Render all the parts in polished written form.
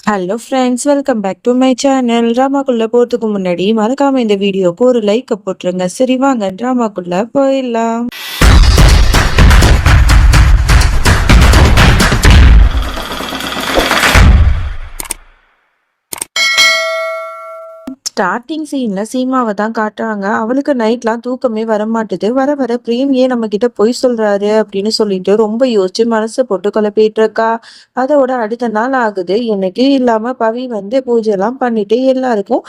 Hello friends, welcome back to my channel. ட்ராமாக்குள்ள போறதுக்கு முன்னாடி மறக்காம இந்த வீடியோக்கு ஒரு லைக் போட்டுருங்க. சரி, வாங்க ட்ராமாக்குள்ள போயிடலாம். ஸ்டார்டிங் சீன்ல சீமாவை தான் காட்டுறாங்க. அவளுக்கு நைட்லாம் தூக்கமே வரமாட்டுது. வர வர பிரேம் ஏன் நம்ம கிட்ட பொய் சொல்றாரு அப்படின்னு சொல்லிட்டு ரொம்ப யோசிச்சு மனசை போட்டு குழப்பிட்டு இருக்கா. அதோட அடுத்த நாள் ஆகுது. எனக்கு இல்லாம பவி வந்து பூஜை எல்லாம் பண்ணிட்டு எல்லாருக்கும்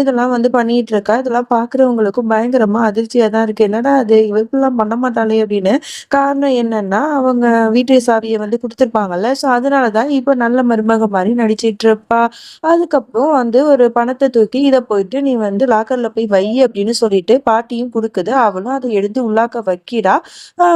இதெல்லாம் வந்து பண்ணிட்டு இருக்கா. இதெல்லாம் பாக்குறவங்களுக்கும் பயங்கரமா அதிர்ச்சியா தான் இருக்கு. என்னடா அது இவெல்லாம் பண்ண மாட்டாளே அப்படின்னு. காரணம் என்னன்னா, அவங்க வீட்டு சாவியை வந்து கொடுத்துருப்பாங்கல்ல. ஸோ அதனாலதான் இப்ப நல்ல மருமக மாதிரி நடிச்சிட்டு இருப்பா. அதுக்கப்புறம் வந்து ஒரு பணத்தை தூக்கி இதை போயிட்டு நீ வந்து லாக்கர்ல போய் வை அப்படின்னு சொல்லிட்டு பாட்டியும் கொடுக்குது. அவளும் அதை எடுத்து உள்ளாக்க வைக்கிறா.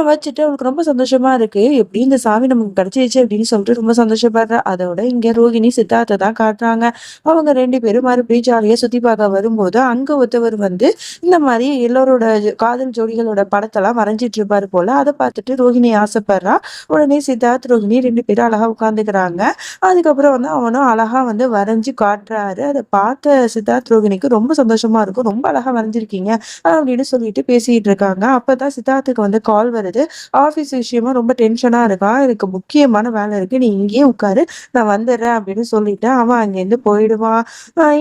வச்சுட்டு அவளுக்கு ரொம்ப சந்தோஷமா இருக்கு. எப்படி இந்த சாமி நமக்கு கிடைச்சிருச்சு அப்படின்னு சொல்லிட்டு ரொம்ப சந்தோஷப்படுறா. அதோட இங்க ரோகிணி சித்தார்த்தை தான் காட்டுறாங்க. அவங்க ரெண்டு பேரும் மறுபடியும் ஜாலியா சுத்தி பார்க்க வரும்போது அங்க ஒருத்தவர் வந்து இந்த மாதிரி எல்லோரோட காதல் ஜோடிகளோட படத்தெல்லாம் வரைஞ்சிட்டு இருப்பாரு போல. அதை பார்த்துட்டு ரோகிணி ஆசைப்படுறா. உடனே சித்தார்த் ரோகிணி ரெண்டு பேரும் அழகா உட்காந்துக்கிறாங்க. அதுக்கப்புறம் வந்து அவனும் அழகா வந்து வரைஞ்சு காட்டுறாரு. அதை பார்த்த சித்தார்த் ரோகிணிக்கு ரொம்ப சந்தோஷமா இருக்கும். ரொம்ப அழகா வரைஞ்சிருக்கீங்க அப்படின்னு சொல்லிட்டு பேசிட்டு இருக்காங்க. அப்பதான் சித்தார்த்துக்கு வந்து கால் வருது. ஆபீஸ் விஷயமா ரொம்ப டென்ஷனா இருக்கான். எனக்கு முக்கியமான வேலை இருக்கு, நீ இங்கேயே உட்காரு, நான் வந்துடுறேன் அப்படின்னு சொல்லிட்டு அவன் அங்கேருந்து போயிடுவான்.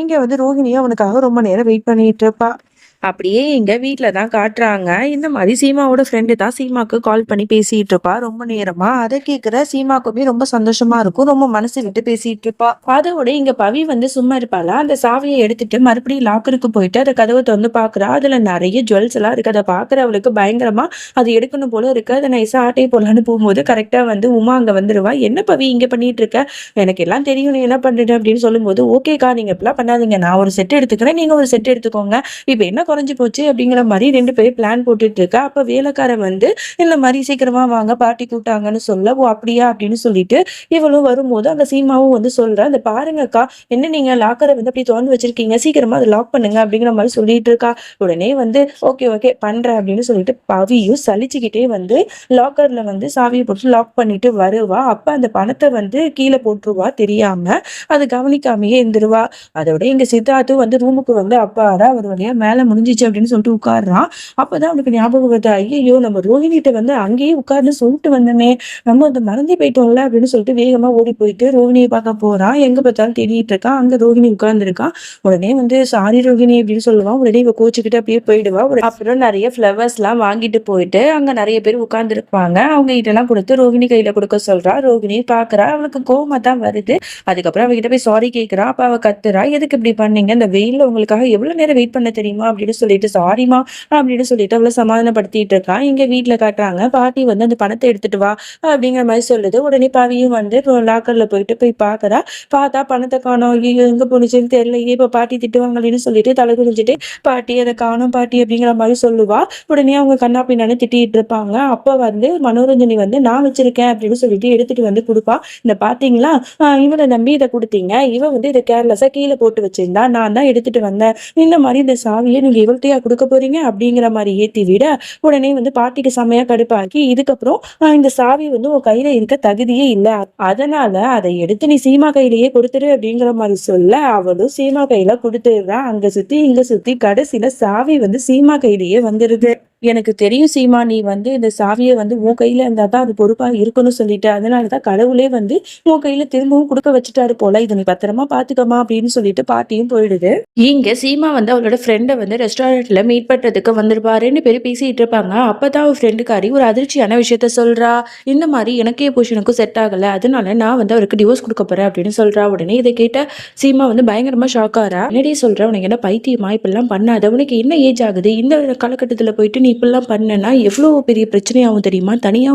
இங்க வந்து ரோகிணியும் அவனுக்காக ரொம்ப நேரம் வெயிட் பண்ணிட்டு இருப்பா. அப்படியே எங்க வீட்ல தான் காட்டுறாங்க. இந்த மாதிரி சீமாவோட ஃப்ரெண்டு தான் சீமாக்கு கால் பண்ணி பேசிட்டு இருப்பா ரொம்ப நேரமா. அதை கேட்குற சீமாக்குமே ரொம்ப சந்தோஷமா இருக்கும். ரொம்ப மனசு விட்டு பேசிட்டு இருப்பா. அதோட இங்க பவி வந்து சும்மா இருப்பாளா. அந்த சாவியை எடுத்துட்டு மறுபடியும் லாக்கருக்கு போயிட்டு அதை கதவை திறந்து பாக்குறா. அதுல நிறைய ஜுவல்ஸ் எல்லாம் இருக்கு. அதை பாக்குற அவளுக்கு பயங்கரமா அது எடுக்கணும் போல இருக்கு. அதை நைஸா ஆட்டை போலான்னு போகும்போது கரெக்டா வந்து உமா அங்க வந்துருவா. என்ன பவி இங்க பண்ணிட்டு இருக்க, எனக்கு எல்லாம் தெரியும் நீ என்ன பண்றது அப்படின்னு சொல்லும்போது, ஓகேக்கா நீங்க இப்பெல்லாம் பண்ணாதீங்க, நான் ஒரு செட் எடுத்துக்கிறேன், நீங்க ஒரு செட் எடுத்துக்கோங்க, இப்ப என்ன குறைஞ்சு போச்சு அப்படிங்கிற மாதிரி ரெண்டு பேரும் பிளான் போட்டுட்டு இருக்கா. அப்ப வேலைக்காரன் வந்து இந்த மாதிரி சீக்கிரமா வாங்க பாட்டி கூப்பிட்டாங்கன்னு சொல்ல, ஓ அப்படியா அப்படின்னு சொல்லிட்டு இவளும் வரும்போது அந்த சீமாவும் வந்து சொல்ற, அந்த பாருங்கக்கா, என்ன நீங்க லாக்கரை வந்து அப்படி திறந்து வச்சிருக்கீங்க, சீக்கிரமா அதை லாக் பண்ணுங்க அப்படிங்கிற மாதிரி சொல்லிட்டு இருக்கா. உடனே வந்து ஓகே ஓகே பண்றேன் அப்படின்னு சொல்லிட்டு பவியும் சலிச்சுக்கிட்டே வந்து லாக்கர்ல வந்து சாவியை போட்டு லாக் பண்ணிட்டு வருவா. அப்ப அந்த பணத்தை வந்து கீழே போட்டுருவா தெரியாம. அது கவனிக்காமையே இருந்துருவா. அதோட இங்க சித்தார்த்தும் வந்து ரூமுக்கு வந்து அப்பாடா ஒரு வழியா மேல முடிஞ்சிச்சு அப்படின்னு சொல்லிட்டு உட்காடுறான். அப்பதான் அவனுக்கு ஞாபகம் வருது, ஐயோ நம்ம ரோஹிணிட்ட வந்து அங்கேயே உட்கார்ந்து சொல்லிட்டு வந்தோமே, நம்ம அந்த மறந்தே போயிட்டோம்ல அப்படின்னு சொல்லிட்டு வேகமா ஓடி போயிட்டு ரோஹிணியை பார்க்க போறான். எங்க பார்த்தாலும் தேடிட்டு இருக்கான். அங்க ரோஹிணி உட்கார்ந்துருக்கான். உடனே வந்து சாரி ரோஹிணி அப்படின்னு சொல்லுவான். உடனே இவ கோச்சுக்கிட்டு அப்படியே போயிடுவா. அப்புறம் நிறைய ஃபிளவர்ஸ் எல்லாம் வாங்கிட்டு போயிட்டு அங்க நிறைய பேர் உட்கார்ந்து இருப்பாங்க. அவங்க கிட்ட எல்லாம் கொடுத்து ரோஹிணி கையில கொடுக்க சொல்றா. ரோஹிணி பாக்குறா. அவளுக்கு கோவமா தான் வருது. அதுக்கப்புறம் அவகிட்ட போய் சாரி கேட்கிறா. அப்ப அவ கத்துறா, எதுக்கு இப்படி பண்ணீங்க, இந்த வெயில்ல உங்களுக்காக எவ்வளவு நேரம் வெயிட் பண்ண தெரியுமா அப்படின்னு சொல்லிட்டு, சாரிமா அப்படின்னு சொல்லிட்டு அவளை சமாதானப்படுத்திட்டு இருக்கா. இங்க வீட்டுல காட்டுறாங்க. பாட்டி வந்து அந்த பணத்தை எடுத்துட்டு வா அப்படிங்கிற மாதிரி சொல்லுது. உடனே பாவியும் வந்து லாக்கர்ல போய் பாக்குறா. பார்த்தா பணத்தை காணோம். ஐயோ எங்க போனுச்சுன்னு தெரியலையே, இப்ப பாட்டி திட்டுவாங்களேன்னு சொல்லிட்டு தலை குனிஞ்சிட்டு, பாட்டி அதை காணோம் பாட்டி அப்படிங்கிற மாதிரி சொல்லுவா. உடனே அவங்க கண்ணா பின்னான்னு திட்டிட்டு இருப்பாங்க. அப்ப வந்து மனோரஞ்சனி வந்து நான் வச்சிருக்கேன் அப்படின்னு சொல்லிட்டு எடுத்துட்டு வந்து கொடுப்பா. இந்த பாத்தீங்களா, இவனை நம்பி இதை கொடுத்தீங்க, இவன் வந்து இதை கேர்லெஸ்ஸா கீழே போட்டு வச்சிருந்தா, நான் தான் எடுத்துட்டு வந்தேன், இந்த மாதிரி இந்த சாவியை நீங்க இவள்கிட்டயா கொடுக்க போறீங்க அப்படிங்கிற மாதிரி ஏத்தி விட, உடனே வந்து பாட்டிக்கு செமையா கடுப்பாக்கி, இதுக்கப்புறம் இந்த சாவி வந்து உன் கையில இருக்க தகுதியே இல்லை, அதனால அதை எடுத்து நீ சீமா கையிலேயே கொடுத்துரு அப்படிங்கிற மாதிரி சொல்ல, அவளும் சீமா கையில கொடுத்துடுறா. அங்க சுத்தி இங்க சுத்தி கடைசியில சாவி வந்து சீமா கையிலேயே வந்துருது. எனக்கு தெரியும் சீமா, நீ வந்து இந்த சாவியை வந்து உன் கையில இருந்தா தான் அது பொறுப்பா இருக்கணும்னு சொல்லிட்டு, அதனாலதான் கடவுளே வந்து உன் கையில திரும்பவும் கொடுக்க வச்சுட்டாரு போல, இதை நீ பத்திரமா பாத்துக்கமா அப்படின்னு சொல்லிட்டு பாட்டியும் போயிடுது. இங்க சீமா வந்து அவளோட ஃப்ரெண்டை வந்து ரெஸ்டாரண்ட்ல மீட் பண்றதுக்கு வந்திருப்பா. ரெண்டு பேரும் பேசிட்டு இருப்பாங்க. அப்பதான் அவ ஃப்ரெண்டுக்காரி ஒரு அதிர்ச்சியான விஷயத்த சொல்றா. இந்த மாதிரி எனக்கே புருஷனுக்கும் செட் ஆகல, அதனால நான் வந்து அவருக்கு டிவோர்ஸ் கொடுக்க போறேன் அப்படின்னு சொல்றா. உடனே இதை கேட்ட சீமா வந்து பயங்கரமா ஷாக் ஆறா. என்னடி சொல்ற, உனக்கு என்ன பைத்தியமா, இப்பெல்லாம் பண்ணாத, உனக்கு என்ன ஏஜ் ஆகுது, இந்த காலகட்டத்துல போயிட்டு நீ இப்பெல்லாம் பண்ணனா எவ்வளவு பெரிய பிரச்சனையாகும் தெரியுமா, தனியா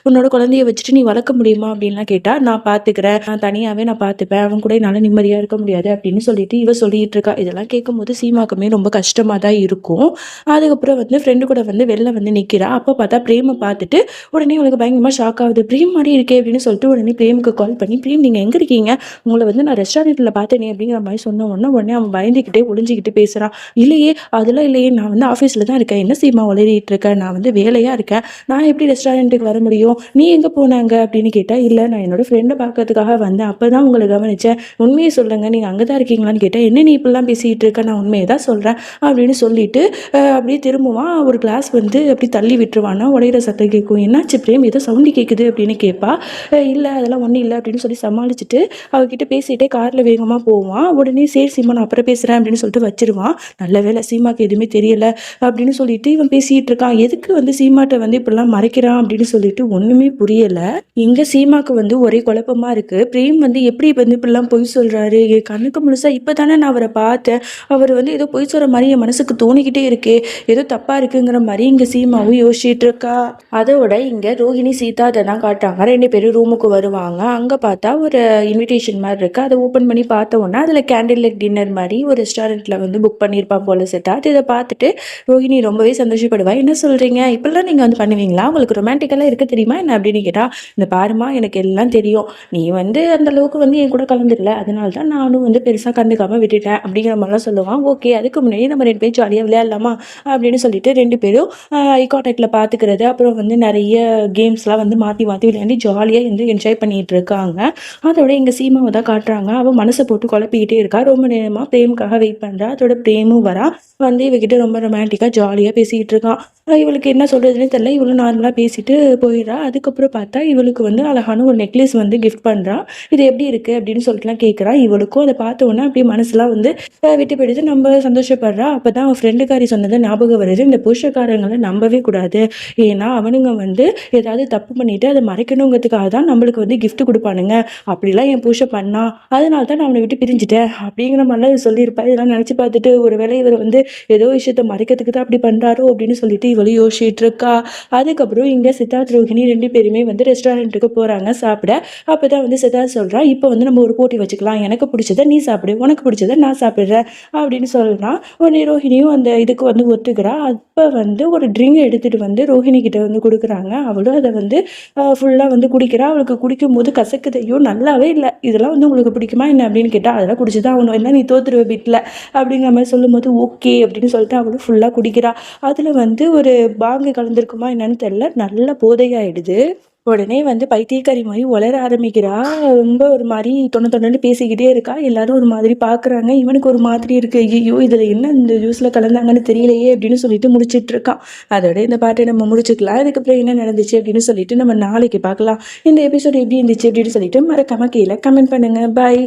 உன்னோட குழந்தைய வச்சுட்டு நீ வளர்க்க முடியுமா அப்படின்லாம் கேட்டா, நான் பாத்துக்கிறேன், நான் தனியாவே நான் பாத்துப்பேன், அவன் கூட என்னால நிம்மதியா இருக்க முடியாது அப்படின்னு சொல்லிட்டு இவ சொல்லிட்டு இருக்கா. இதெல்லாம் கேட்கும் போது சீமாக்குமே ரொம்ப கஷ்டமா தான் இருக்கும். அதுக்கப்புறம் வந்து ஃப்ரெண்டு கூட வந்து வெளில வந்து நிக்கிறா. அப்ப பார்த்தா பிரேமை பார்த்துட்டு உடனே அவளுக்கு பயங்கரமா ஷாக் ஆகுது. பிரேம் மாதிரி இருக்கே அப்படின்னு சொல்லிட்டு உடனே பிரேமுக்கு கால் பண்ணி, பிரேம் நீங்க எங்க இருக்கீங்க, உங்களை வந்து நான் ரெஸ்டாரண்ட்ல பார்த்தேனே அப்படிங்கிற மாதிரி சொன்ன உடனே அவன் பயந்துக்கிட்டே ஒளிஞ்சிக்கிட்டு பேசுறான். இல்லையே அதெல்லாம் இல்லையே, நான் வந்து ஆஃபீஸ்ல தான் இருக்கேன், என்ன சீமா உளறிட்டு இருக்க? நான் வந்து வேலையாக இருக்கேன், நான் எப்படி ரெஸ்டாரண்ட்டுக்கு வர முடியும்? நீ எங்கே போனாங்க அப்படின்னு கேட்டால், இல்லை நான் என்னோட ஃப்ரெண்டை பார்க்கறதுக்காக வந்தேன், அப்போ தான் உங்களை கவனித்தேன், உண்மையை சொல்லுங்கள், நீங்கள் அங்கே தான் இருக்கீங்களான்னு கேட்டேன். என்ன நீ இப்படிலாம் பேசிகிட்டு இருக்க? நான் உண்மையை தான் சொல்கிறேன் அப்படின்னு சொல்லிட்டு அப்படியே திரும்புவான். ஒரு கிளாஸ் வந்து அப்படி தள்ளி விட்டுருவானா, உடையிற சத்தம் கேட்கும். என்னாச்சு பிரேம், ஏதோ சவுண்டு கேட்குது அப்படின்னு கேட்பா. இல்லை அதெல்லாம் ஒன்றும் இல்லை அப்படின்னு சொல்லி சமாளிச்சுட்டு அவகிட்ட பேசிகிட்டே காரில் வேகமாக போவான். உடனே சரி சீமா நான் அப்புறம் பேசுகிறேன் அப்படின்னு சொல்லிட்டு வச்சிருவான். நல்ல வேலை சீமாக்கு எதுவுமே தெரியல அப்படின்னு சொல்லிட்டு இவன் பேசிகிட்டு இருக்கான். எதுக்கு வந்து சீமாட்ட வந்து இப்படிலாம் மறைக்கிறான் அப்படின்னு சொல்லிட்டு ஒன்றுமே புரியலை. இங்கே சீமாக்கு வந்து ஒரே குழப்பமாக இருக்குது. பிரேம் வந்து எப்படி வந்து இப்படிலாம் பொய் சொல்கிறாரு, என் கண்ணுக்கு முழுசாக இப்போ தானே நான் அவரை பார்த்தேன், அவர் வந்து ஏதோ பொய் சொல்கிற மாதிரி என் மனசுக்கு தோணிக்கிட்டே இருக்கே, ஏதோ தப்பாக இருக்குங்கிற மாதிரி இங்கே சீமாவும் யோசிச்சுட்டு இருக்கா. அதோட இங்கே ரோஹிணி சீதா அதெல்லாம் காட்டுறாங்க. 2 பேரும் ரூமுக்கு வருவாங்க. அங்கே பார்த்தா ஒரு இன்விடேஷன் மாதிரி இருக்குது. அதை ஓப்பன் பண்ணி பார்த்த உடனே அதில் கேண்டில் லைட் டின்னர் மாதிரி ஒரு ரெஸ்டாரண்ட்டில் வந்து புக் பண்ணியிருப்பான் போல சித்தார்த். இதை பார்த்துட்டு ரோஹிணி ரொம்பவே சந்தோஷப்படுவா. என்ன சொல்கிறீங்க, இப்படிலாம் நீங்கள் வந்து பண்ணுவீங்களா, உங்களுக்கு ரொமான்டிக்கெல்லாம் இருக்க தெரியுமா என்ன அப்படின்னு கேட்டால், இந்த பாருமா எனக்கு எல்லாம் தெரியும், நீ வந்து அந்த அளவுக்கு வந்து என் கூட கலந்துடல, அதனால தான் நானும் வந்து பெருசாக கண்டுக்காமல் விட்டுட்டேன் அப்படிங்கிற மாதிரிலாம் சொல்லுவான். ஓகே அதுக்கு முன்னாடி நம்ம 2 பேரும் ஜாலியாக விளையாடலாமா அப்படின்னு சொல்லிட்டு 2 பேரும் ஐ கான்டாக்டில் பார்த்துக்கிறது, அப்புறம் வந்து நிறைய கேம்ஸ்லாம் வந்து மாற்றி மாற்றி விளையாடி ஜாலியாக வந்து என்ஜாய் பண்ணிகிட்டு இருக்காங்க. அதோட எங்கள் சீமாவை தான் காட்டுறாங்க. அவள் மனசை போட்டு குழப்பிக்கிட்டே இருக்கா. ரொம்ப நேரமாக பிரேமுக்காக வெயிட் பண்ணுறா. அதோட பிரேமும் வரா, வந்து இவகிட்ட ரொம்ப ரொமான்டிக்காக ஜாலியாக பேசிக்கிட்டு இருக்கான். இவளுக்கு என்ன சொல்கிறதுனே தெரியல. இவளும் நார்மலாக பேசிட்டு போயிடறா. அதுக்கப்புறம் பார்த்தா இவளுக்கு வந்து அழகான ஒரு நெக்லஸ் வந்து கிஃப்ட் பண்ணுறா. இது எப்படி இருக்குது அப்படின்னு சொல்லிட்டுலாம் கேட்குறா. இவளுக்கும் அதை பார்த்த உடனே அப்படியே மனசுலாம் வந்து விட்டு போயிடுது. நம்ம சந்தோஷப்படுறா. அப்போ தான் அவன் ஃப்ரெண்டுக்காரி சொன்னது ஞாபகம் வருது. இந்த புருஷக்காரங்களை நம்பவே கூடாது, ஏன்னா அவனுங்க வந்து ஏதாவது தப்பு பண்ணிட்டு அதை மறைக்கணுங்கிறதுக்காக தான் நம்மளுக்கு வந்து gift கொடுப்பானுங்க, அப்படிலாம் என் புருஷன் பண்ணா, அதனால தான் நான் அவனை விட்டு பிரிஞ்சுட்டேன் அப்படிங்கிற மாதிரிலாம் சொல்லியிருப்பா. இதெல்லாம் நினச்சி பார்த்துட்டு ஒரு வேளை இவர் வந்து ஏதோ விஷயத்த மறைக்கிறதுக்கு தான் அப்படி பண்ணுறாரோ அப்படின்னு சொல்லிட்டு இவளும் யோசிச்சுட்டு இருக்கா. அதுக்கப்புறம் இங்கே சித்தார்த் ரோஹிணி 2 பேருமே வந்து ரெஸ்டாரண்ட்டுக்கு போகிறாங்க சாப்பிட. அப்போ தான் வந்து சித்தார்த் சொல்கிறான், இப்போ வந்து நம்ம ஒரு போட்டி வச்சுக்கலாம், எனக்கு பிடிச்சதை நீ சாப்பிடு, உனக்கு பிடிச்சதை நான் சாப்பிட்றேன் அப்படின்னு சொல்கிறான். உடனே ரோஹிணியும் அந்த இதுக்கு வந்து ஒத்துக்கிறா. அப்போ வந்து ஒரு ட்ரிங்க் எடுத்துகிட்டு வந்து ரோஹிணி கிட்ட வந்து கொடுக்குறாங்க. அவளும் அதை வந்து ஃபுல்லாக வந்து குடிக்கிறா. அவளுக்கு குடிக்கும் போது கசக்குது. ஐயோ நல்லாவே இல்லை, இதெல்லாம் வந்து உங்களுக்கு பிடிக்குமா என்ன அப்படின்னு கேட்டால், அதெல்லாம் குடிச்சு தான் அவனு என்ன நீ தோத்துருவ வீட்டில் அப்படிங்கிற மாதிரி சொல்லும்போது ஓகே அப்படின்னு சொல்லிட்டு அவளும் ஃபுல்லாக குடிக்கிறா. அதில் வந்து ஒரு பாங்கு கலந்துருக்குமா என்னன்னு தெரியல, நல்ல போதையாயிடுது. உடனே வந்து பைத்தியக்காரி மாதிரி உளர ஆரம்பிக்கிறா. ரொம்ப ஒரு மாதிரி தொண்ணு பேசிக்கிட்டே இருக்கா. எல்லாரும் ஒரு மாதிரி பார்க்குறாங்க. இவனுக்கு ஒரு மாதிரி இருக்கு, ஐயோ இதில் என்ன இந்த ஜூஸில் கலந்தாங்கன்னு தெரியலையே அப்படின்னு சொல்லிட்டு முடிச்சிட்டு இருக்கான். அதோட இந்த பாட்டை நம்ம முடிச்சுக்கலாம். இதுக்கப்புறம் என்ன நடந்துச்சு அப்படின்னு சொல்லிட்டு நம்ம நாளைக்கு பார்க்கலாம். இந்த எபிசோட் எப்படி இருந்துச்சு அப்படின்னு சொல்லிட்டு மறக்காம கீழே கமெண்ட் பண்ணுங்க. பாய்.